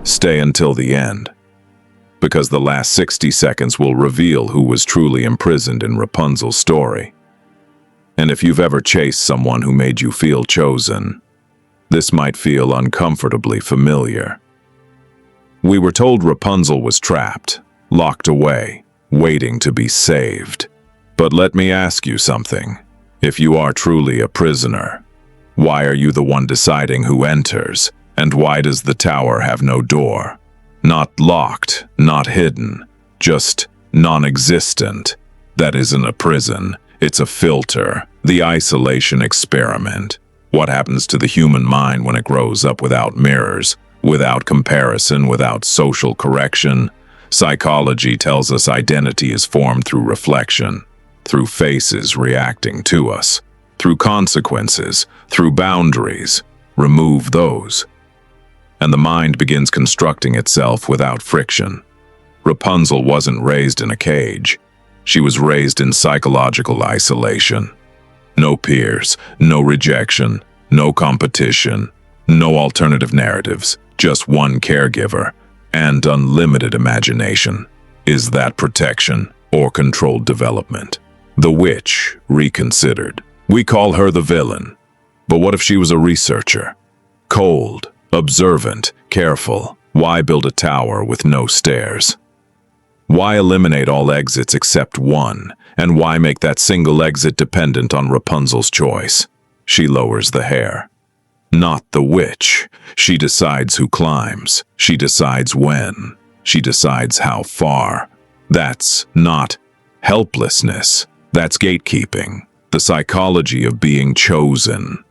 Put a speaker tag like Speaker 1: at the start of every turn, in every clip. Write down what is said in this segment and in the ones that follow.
Speaker 1: Stay until the end, because the last 60 seconds will reveal who was truly imprisoned in Rapunzel's story. And if you've ever chased someone who made you feel chosen, this might feel uncomfortably familiar. We were told Rapunzel was trapped, locked away, waiting to be saved. But let me ask you something. If you are truly a prisoner, why are you the one deciding who enters? And why does the tower have no door? Not locked, not hidden, just non-existent. That isn't a prison, it's a filter, the isolation experiment. What happens to the human mind when it grows up without mirrors, without comparison, without social correction? Psychology tells us identity is formed through reflection, through faces reacting to us, through consequences, through boundaries. Remove those, and the mind begins constructing itself without friction. Rapunzel wasn't raised in a cage. She was raised in psychological isolation. No peers, no rejection, no competition, no alternative narratives, just one caregiver and unlimited imagination. Is that protection or controlled development? The witch reconsidered. We call her the villain. But what if she was a researcher? Cold, observant, careful. Why build a tower with no stairs? Why eliminate all exits except one? And why make that single exit dependent on Rapunzel's choice? She lowers the hair. Not the witch. She decides who climbs. She decides when. She decides how far. That's not helplessness. That's gatekeeping. The psychology of being chosen.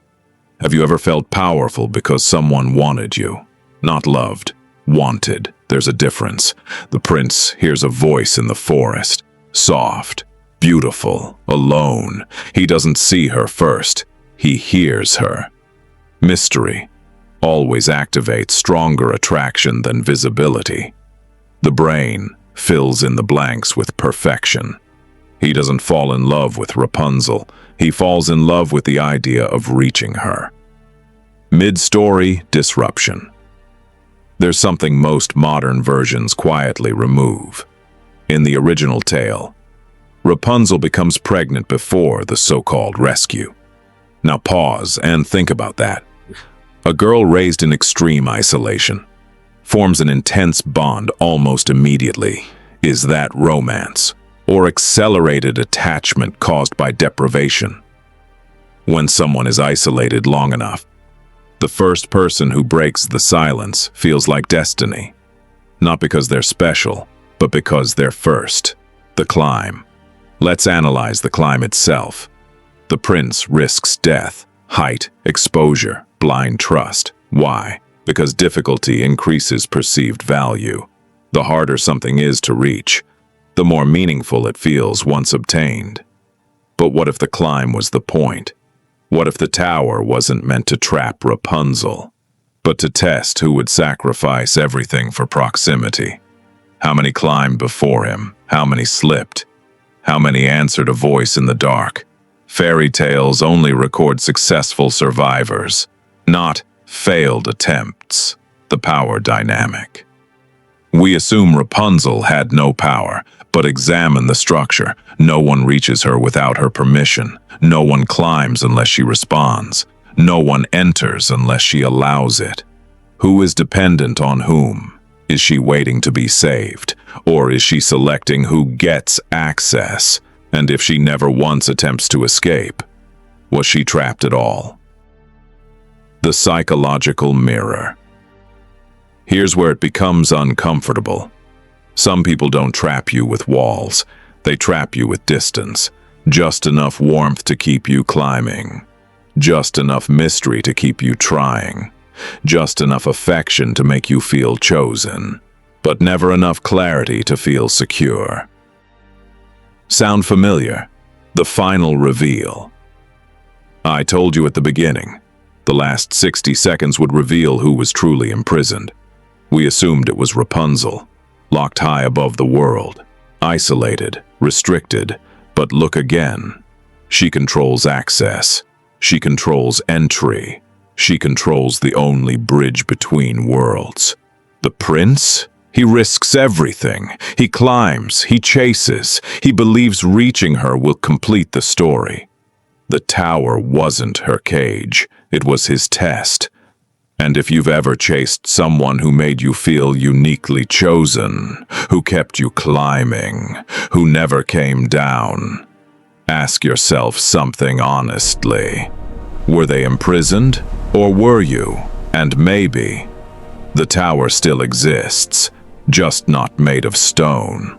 Speaker 1: Have you ever felt powerful because someone wanted you? Not loved, wanted. There's a difference. The prince hears a voice in the forest. Soft, beautiful, alone. He doesn't see her first. He hears her. Mystery always activates stronger attraction than visibility. The brain fills in the blanks with perfection. He doesn't fall in love with Rapunzel. He falls in love with the idea of reaching her. Mid-story disruption. There's something most modern versions quietly remove. In the original tale, Rapunzel becomes pregnant before the so-called rescue. Now pause and think about that. A girl raised in extreme isolation forms an intense bond almost immediately. Is that romance? Or accelerated attachment caused by deprivation? When someone is isolated long enough, the first person who breaks the silence feels like destiny. Not because they're special, but because they're first. The climb. Let's analyze the climb itself. The prince risks death, height, exposure, blind trust. Why? Because difficulty increases perceived value. The harder something is to reach, the more meaningful it feels once obtained. But what if the climb was the point? What if the tower wasn't meant to trap Rapunzel, but to test who would sacrifice everything for proximity? How many climbed before him? How many slipped? How many answered a voice in the dark? Fairy tales only record successful survivors, not failed attempts. The power dynamic. We assume Rapunzel had no power, but examine the structure. No one reaches her without her permission. No one climbs unless she responds. No one enters unless she allows it. Who is dependent on whom? Is she waiting to be saved? Or is she selecting who gets access? And if she never once attempts to escape, was she trapped at all? The psychological mirror. Here's where it becomes uncomfortable. Some people don't trap you with walls. They trap you with distance. Just enough warmth to keep you climbing. Just enough mystery to keep you trying. Just enough affection to make you feel chosen. But never enough clarity to feel secure. Sound familiar? The final reveal. I told you at the beginning. The last 60 seconds would reveal who was truly imprisoned. We assumed it was Rapunzel, locked high above the world, isolated, restricted, but look again. She controls access. She controls entry. She controls the only bridge between worlds. The prince? He risks everything. He climbs, he chases, he believes reaching her will complete the story. The tower wasn't her cage, it was his test. And if you've ever chased someone who made you feel uniquely chosen, who kept you climbing, who never came down, ask yourself something honestly. Were they imprisoned, or were you? And maybe the tower still exists, just not made of stone.